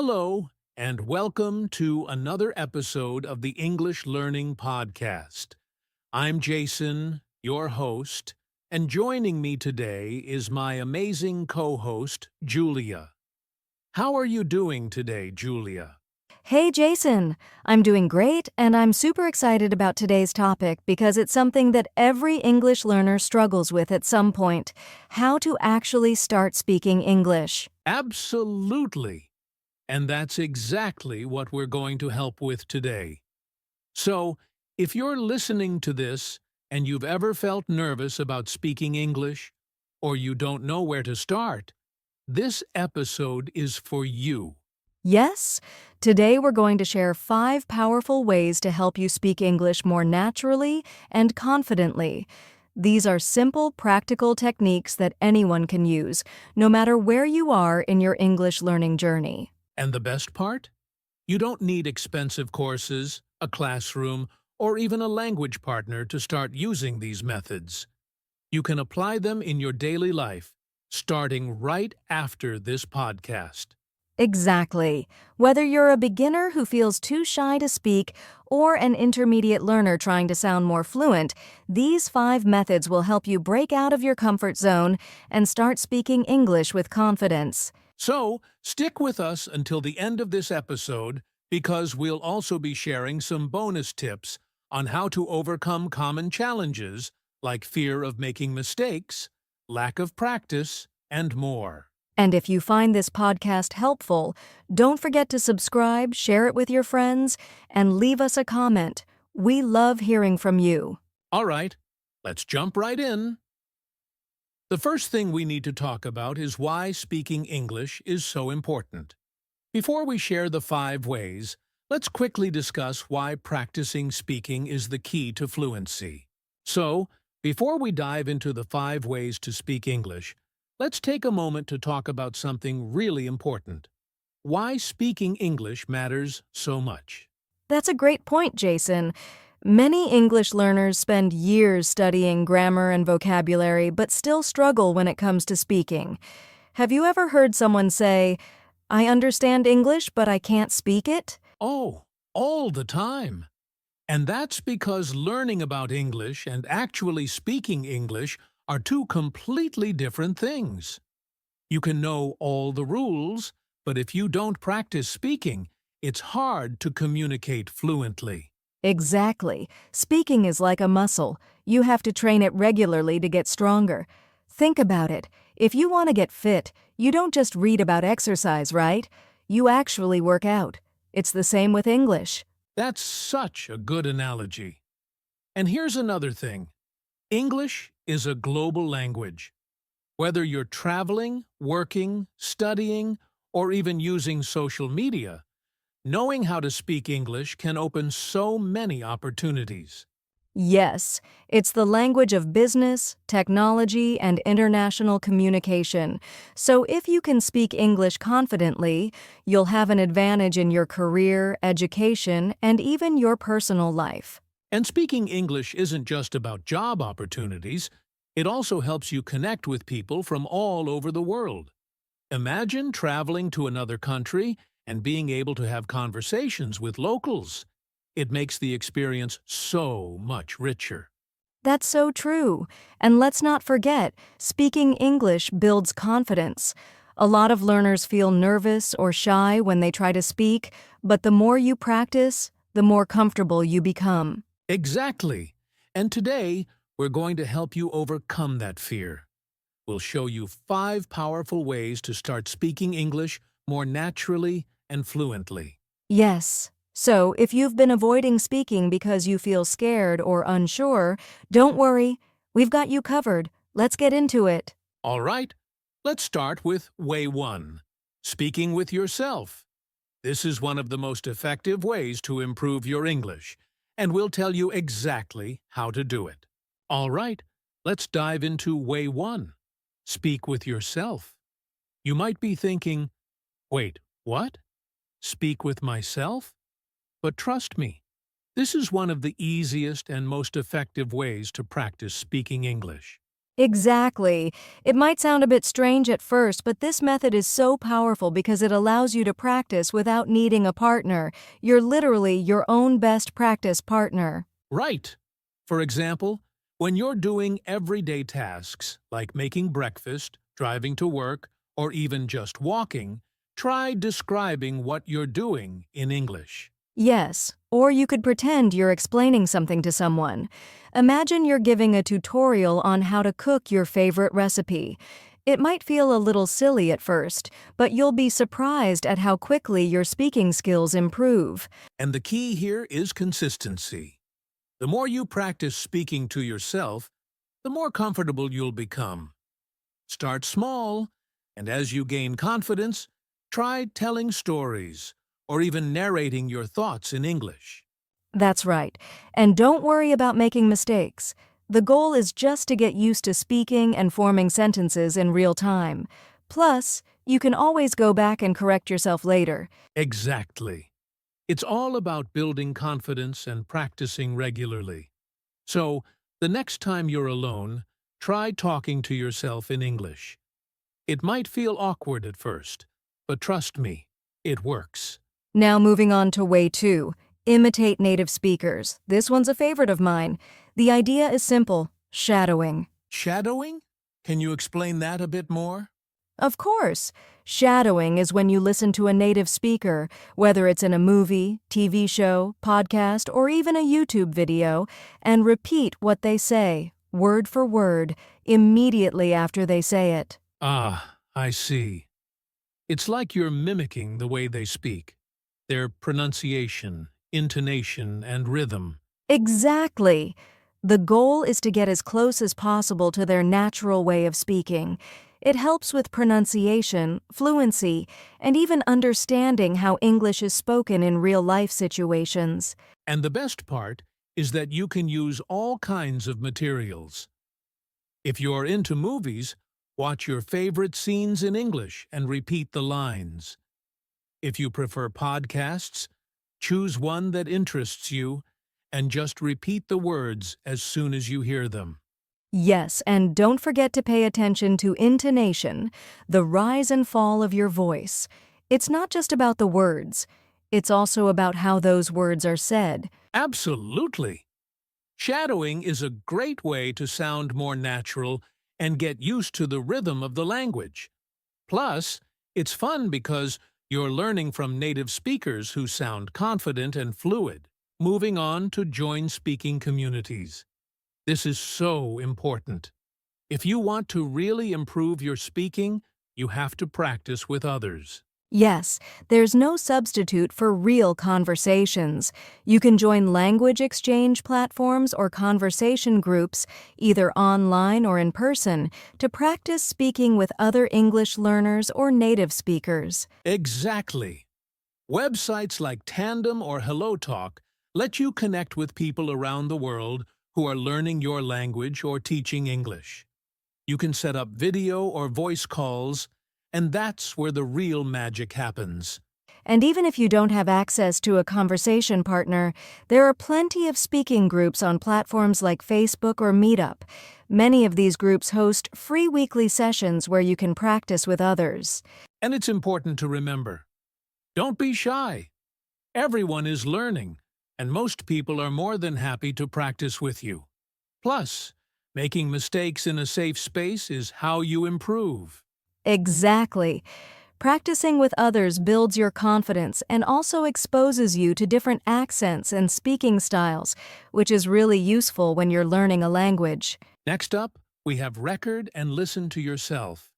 Hello, and welcome to another episode of the English Learning Podcast. I'm Jason, your host, and joining me today is my amazing co-host, Julia. How are you doing today, Julia? Hey Jason, I'm doing great and I'm super excited about today's topic because it's something that every English learner struggles with at some point: how to actually start speaking English. Absolutely. And that's exactly what we're going to help with today. So, if you're listening to this and you've ever felt nervous about speaking English, or you don't know where to start, this episode is for you. Yes, today we're going to share 5 powerful ways to help you speak English more naturally and confidently. These are simple, practical techniques that anyone can use, no matter where you are in your English learning journey. And the best part? You don't need expensive courses, a classroom, or even a language partner to start using these methods. You can apply them in your daily life, starting right after this podcast. Exactly. Whether you're a beginner who feels too shy to speak or an intermediate learner trying to sound more fluent, these 5 methods will help you break out of your comfort zone and start speaking English with confidence. So, stick with us until the end of this episode because we'll also be sharing some bonus tips on how to overcome common challenges like fear of making mistakes, lack of practice, and more. And if you find this podcast helpful, don't forget to subscribe, share it with your friends, and leave us a comment. We love hearing from you. All right, let's jump right in. The first thing we need to talk about is why speaking English is so important. Before we share the 5 ways, let's quickly discuss why practicing speaking is the key to fluency. So, before we dive into the 5 ways to speak English, let's take a moment to talk about something really important: why speaking English matters so much. That's a great point, Jason. Many English learners spend years studying grammar and vocabulary but still struggle when it comes to speaking. Have you ever heard someone say, "I understand English, but I can't speak it"? Oh, all the time. And that's because learning about English and actually speaking English are two completely different things. You can know all the rules, but if you don't practice speaking, it's hard to communicate fluently. Exactly. Speaking is like a muscle. You have to train it regularly to get stronger. Think about it. If you want to get fit, you don't just read about exercise, right? You actually work out. It's the same with English. That's such a good analogy. And here's another thing. English is a global language. Whether you're traveling, working, studying, or even using social media, knowing how to speak English can open so many opportunities. Yes, it's the language of business, technology, and international communication. So if you can speak English confidently, you'll have an advantage in your career, education, and even your personal life. And speaking English isn't just about job opportunities, it also helps you connect with people from all over the world. Imagine traveling to another country and being able to have conversations with locals. It makes the experience so much richer. That's so true. And let's not forget, speaking English builds confidence. A lot of learners feel nervous or shy when they try to speak, but the more you practice, the more comfortable you become. Exactly. And today, we're going to help you overcome that fear. We'll show you 5 powerful ways to start speaking English more naturally and fluently. Yes. So, if you've been avoiding speaking because you feel scared or unsure, don't worry. We've got you covered. Let's get into it. All right, let's start with Way 1, speaking with yourself. This is one of the most effective ways to improve your English, and we'll tell you exactly how to do it. All right, let's dive into Way 1, speak with yourself. You might be thinking, wait, what? Speak with myself? But trust me, this is one of the easiest and most effective ways to practice speaking English. Exactly. It might sound a bit strange at first, but this method is so powerful because it allows you to practice without needing a partner. You're literally your own best practice partner. Right. For example, when you're doing everyday tasks like making breakfast, driving to work, or even just walking, try describing what you're doing in English. Yes, or you could pretend you're explaining something to someone. Imagine you're giving a tutorial on how to cook your favorite recipe. It might feel a little silly at first, but you'll be surprised at how quickly your speaking skills improve. And the key here is consistency. The more you practice speaking to yourself, the more comfortable you'll become. Start small, and as you gain confidence, try telling stories or even narrating your thoughts in English. That's right. And don't worry about making mistakes. The goal is just to get used to speaking and forming sentences in real time. Plus, you can always go back and correct yourself later. Exactly. It's all about building confidence and practicing regularly. So, the next time you're alone, try talking to yourself in English. It might feel awkward at first, but trust me, it works. Now moving on to way 2. Imitate native speakers. This one's a favorite of mine. The idea is simple: shadowing. Shadowing? Can you explain that a bit more? Of course. Shadowing is when you listen to a native speaker, whether it's in a movie, TV show, podcast, or even a YouTube video, and repeat what they say, word for word, immediately after they say it. Ah, I see. It's like you're mimicking the way they speak, their pronunciation, intonation, and rhythm. Exactly. The goal is to get as close as possible to their natural way of speaking. It helps with pronunciation, fluency, and even understanding how English is spoken in real-life situations. And the best part is that you can use all kinds of materials. If you're into movies, watch your favorite scenes in English and repeat the lines. If you prefer podcasts, choose one that interests you and just repeat the words as soon as you hear them. Yes, and don't forget to pay attention to intonation, the rise and fall of your voice. It's not just about the words. It's also about how those words are said. Absolutely! Shadowing is a great way to sound more natural and get used to the rhythm of the language. Plus, it's fun because you're learning from native speakers who sound confident and fluid. Moving on to join speaking communities. This is so important. If you want to really improve your speaking, you have to practice with others. Yes, there's no substitute for real conversations. You can join language exchange platforms or conversation groups, either online or in person, to practice speaking with other English learners or native speakers. Exactly. Websites like Tandem or HelloTalk let you connect with people around the world who are learning your language or teaching English. You can set up video or voice calls, and that's where the real magic happens. And even if you don't have access to a conversation partner, there are plenty of speaking groups on platforms like Facebook or Meetup. Many of these groups host free weekly sessions where you can practice with others. And it's important to remember, don't be shy. Everyone is learning, and most people are more than happy to practice with you. Plus, making mistakes in a safe space is how you improve. Exactly. Practicing with others builds your confidence and also exposes you to different accents and speaking styles, which is really useful when you're learning a language. Next up, we have record and listen to yourself.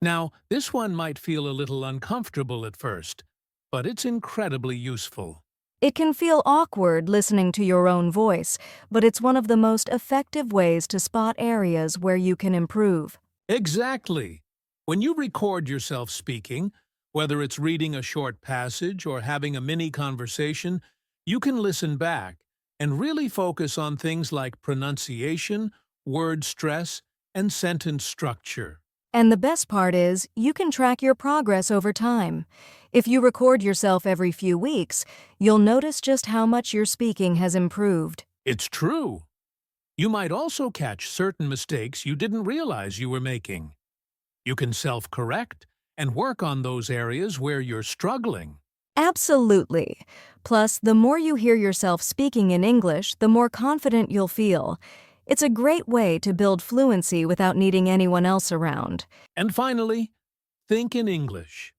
Now, this one might feel a little uncomfortable at first, but it's incredibly useful. It can feel awkward listening to your own voice, but it's one of the most effective ways to spot areas where you can improve. Exactly. When you record yourself speaking, whether it's reading a short passage or having a mini conversation, you can listen back and really focus on things like pronunciation, word stress, and sentence structure. And the best part is, you can track your progress over time. If you record yourself every few weeks, you'll notice just how much your speaking has improved. It's true. You might also catch certain mistakes you didn't realize you were making. You can self-correct and work on those areas where you're struggling. Absolutely. Plus, the more you hear yourself speaking in English, the more confident you'll feel. It's a great way to build fluency without needing anyone else around. And finally, think in English.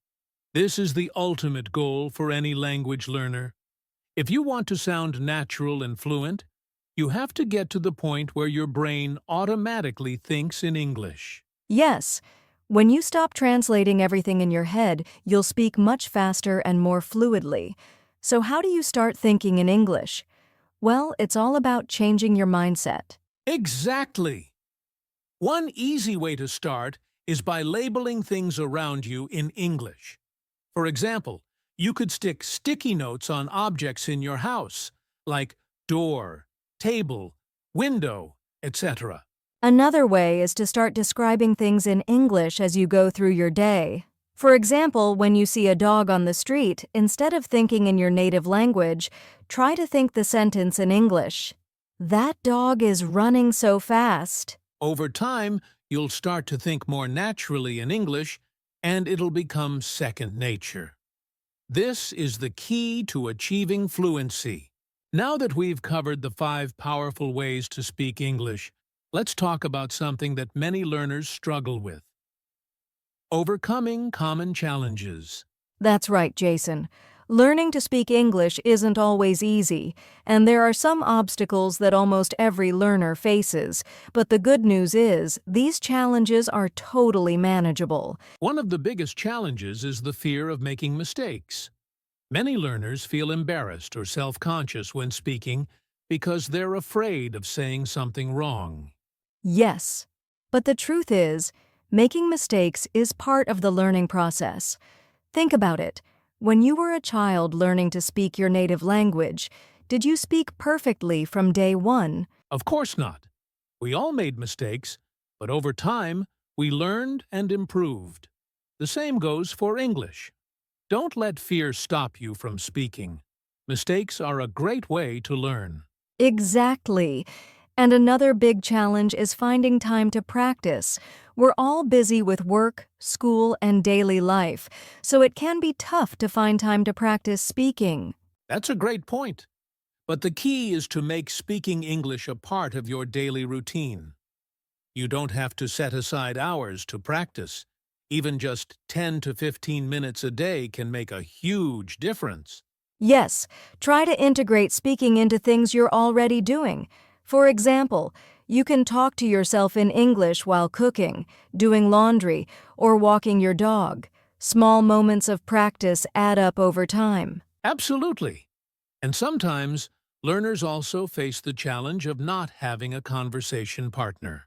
This is the ultimate goal for any language learner. If you want to sound natural and fluent, you have to get to the point where your brain automatically thinks in English. Yes, when you stop translating everything in your head, you'll speak much faster and more fluidly. So how do you start thinking in English? Well, it's all about changing your mindset. Exactly! One easy way to start is by labeling things around you in English. For example, you could stick sticky notes on objects in your house, like door, table, window, etc. Another way is to start describing things in English as you go through your day. For example, when you see a dog on the street, instead of thinking in your native language, try to think the sentence in English. That dog is running so fast. Over time, you'll start to think more naturally in English, and it'll become second nature. This is the key to achieving fluency. Now that we've covered the 5 powerful ways to speak English, let's talk about something that many learners struggle with: overcoming common challenges. That's right, Jason. Learning to speak English isn't always easy, and there are some obstacles that almost every learner faces. But the good news is, these challenges are totally manageable. One of the biggest challenges is the fear of making mistakes. Many learners feel embarrassed or self-conscious when speaking because they're afraid of saying something wrong. Yes, but the truth is, making mistakes is part of the learning process. Think about it. When you were a child learning to speak your native language, did you speak perfectly from day one? Of course not. We all made mistakes, but over time, we learned and improved. The same goes for English. Don't let fear stop you from speaking. Mistakes are a great way to learn. Exactly. And another big challenge is finding time to practice. We're all busy with work, school, and daily life, so it can be tough to find time to practice speaking. That's a great point. But the key is to make speaking English a part of your daily routine. You don't have to set aside hours to practice. Even just 10 to 15 minutes a day can make a huge difference. Yes, try to integrate speaking into things you're already doing. For example, you can talk to yourself in English while cooking, doing laundry, or walking your dog. Small moments of practice add up over time. Absolutely. And sometimes, learners also face the challenge of not having a conversation partner.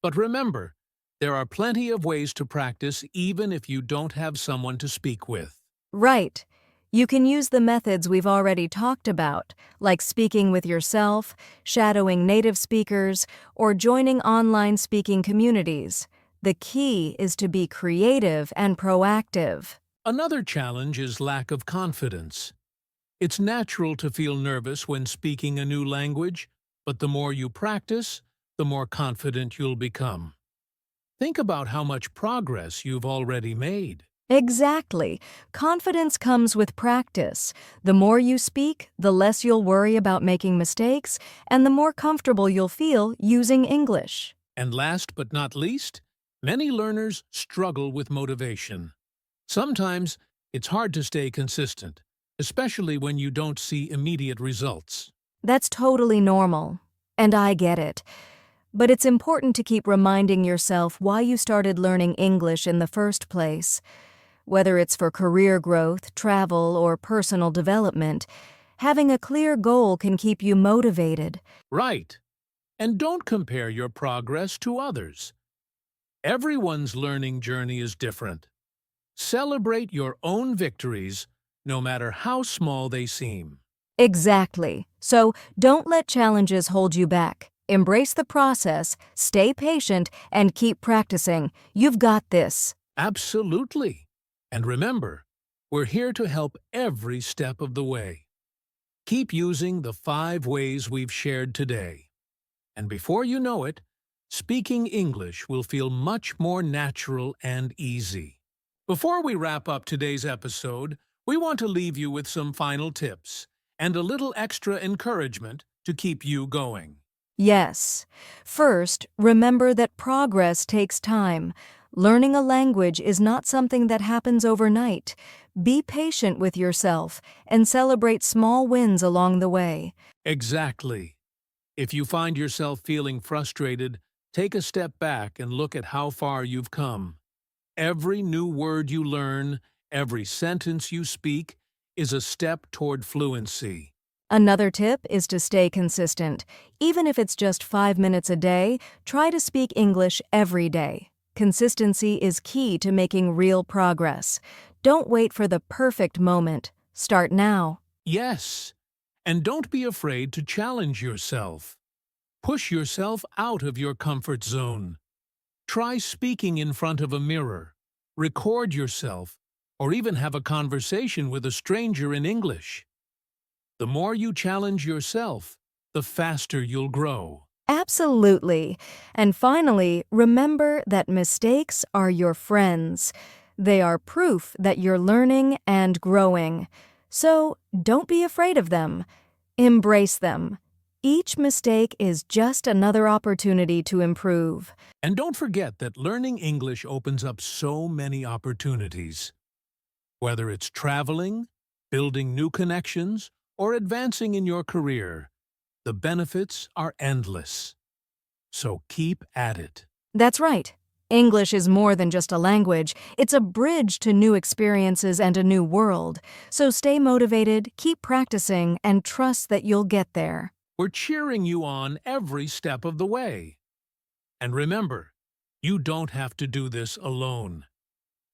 But remember, there are plenty of ways to practice even if you don't have someone to speak with. Right. You can use the methods we've already talked about, like speaking with yourself, shadowing native speakers, or joining online speaking communities. The key is to be creative and proactive. Another challenge is lack of confidence. It's natural to feel nervous when speaking a new language, but the more you practice, the more confident you'll become. Think about how much progress you've already made. Exactly. Confidence comes with practice. The more you speak, the less you'll worry about making mistakes, and the more comfortable you'll feel using English. And last but not least, many learners struggle with motivation. Sometimes it's hard to stay consistent, especially when you don't see immediate results. That's totally normal. And I get it. But it's important to keep reminding yourself why you started learning English in the first place. Whether it's for career growth, travel, or personal development, having a clear goal can keep you motivated. Right. And don't compare your progress to others. Everyone's learning journey is different. Celebrate your own victories, no matter how small they seem. Exactly. So don't let challenges hold you back. Embrace the process, stay patient, and keep practicing. You've got this. Absolutely. And remember, we're here to help every step of the way. Keep using the 5 ways we've shared today. And before you know it, speaking English will feel much more natural and easy. Before we wrap up today's episode, we want to leave you with some final tips and a little extra encouragement to keep you going. Yes. First, remember that progress takes time. Learning a language is not something that happens overnight. Be patient with yourself and celebrate small wins along the way. Exactly. If you find yourself feeling frustrated, take a step back and look at how far you've come. Every new word you learn, every sentence you speak, is a step toward fluency. Another tip is to stay consistent. Even if it's just 5 minutes a day, try to speak English every day. Consistency is key to making real progress. Don't wait for the perfect moment. Start now. Yes, and don't be afraid to challenge yourself. Push yourself out of your comfort zone. Try speaking in front of a mirror, record yourself, or even have a conversation with a stranger in English. The more you challenge yourself, the faster you'll grow. Absolutely. And finally, remember that mistakes are your friends. They are proof that you're learning and growing. So don't be afraid of them. Embrace them. Each mistake is just another opportunity to improve. And don't forget that learning English opens up so many opportunities. Whether it's traveling, building new connections, or advancing in your career, the benefits are endless. So keep at it. That's right. English is more than just a language. It's a bridge to new experiences and a new world. So stay motivated, keep practicing, and trust that you'll get there. We're cheering you on every step of the way. And remember, you don't have to do this alone.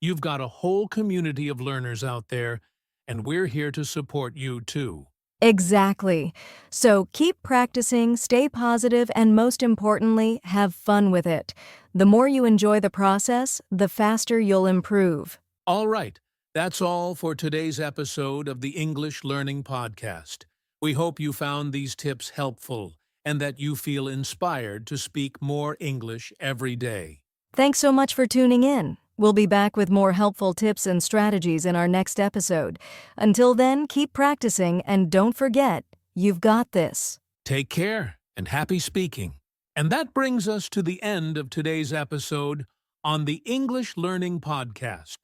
You've got a whole community of learners out there, and we're here to support you too. Exactly. So keep practicing, stay positive, and most importantly, have fun with it. The more you enjoy the process, the faster you'll improve. All right, that's all for today's episode of the English Learning Podcast. We hope you found these tips helpful and that you feel inspired to speak more English every day. Thanks so much for tuning in. We'll be back with more helpful tips and strategies in our next episode. Until then, keep practicing and don't forget, you've got this. Take care and happy speaking. And that brings us to the end of today's episode on the English Learning Podcast.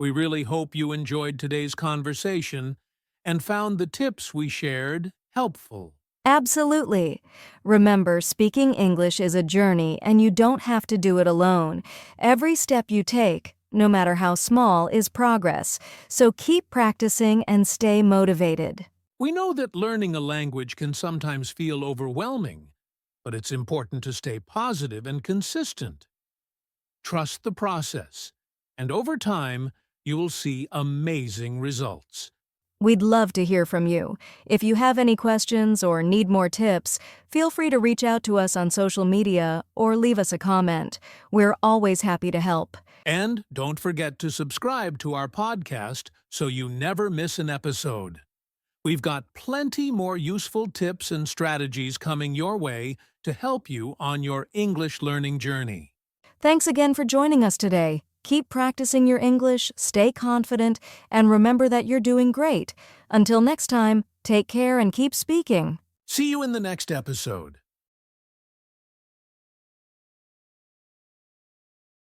We really hope you enjoyed today's conversation and found the tips we shared helpful. Absolutely. Remember, speaking English is a journey and you don't have to do it alone. Every step you take, no matter how small, is progress. So keep practicing and stay motivated. We know that learning a language can sometimes feel overwhelming, but it's important to stay positive and consistent. Trust the process, and over time, you will see amazing results. We'd love to hear from you. If you have any questions or need more tips, feel free to reach out to us on social media or leave us a comment. We're always happy to help. And don't forget to subscribe to our podcast so you never miss an episode. We've got plenty more useful tips and strategies coming your way to help you on your English learning journey. Thanks again for joining us today. Keep practicing your English, stay confident, and remember that you're doing great. Until next time, take care and keep speaking. See you in the next episode.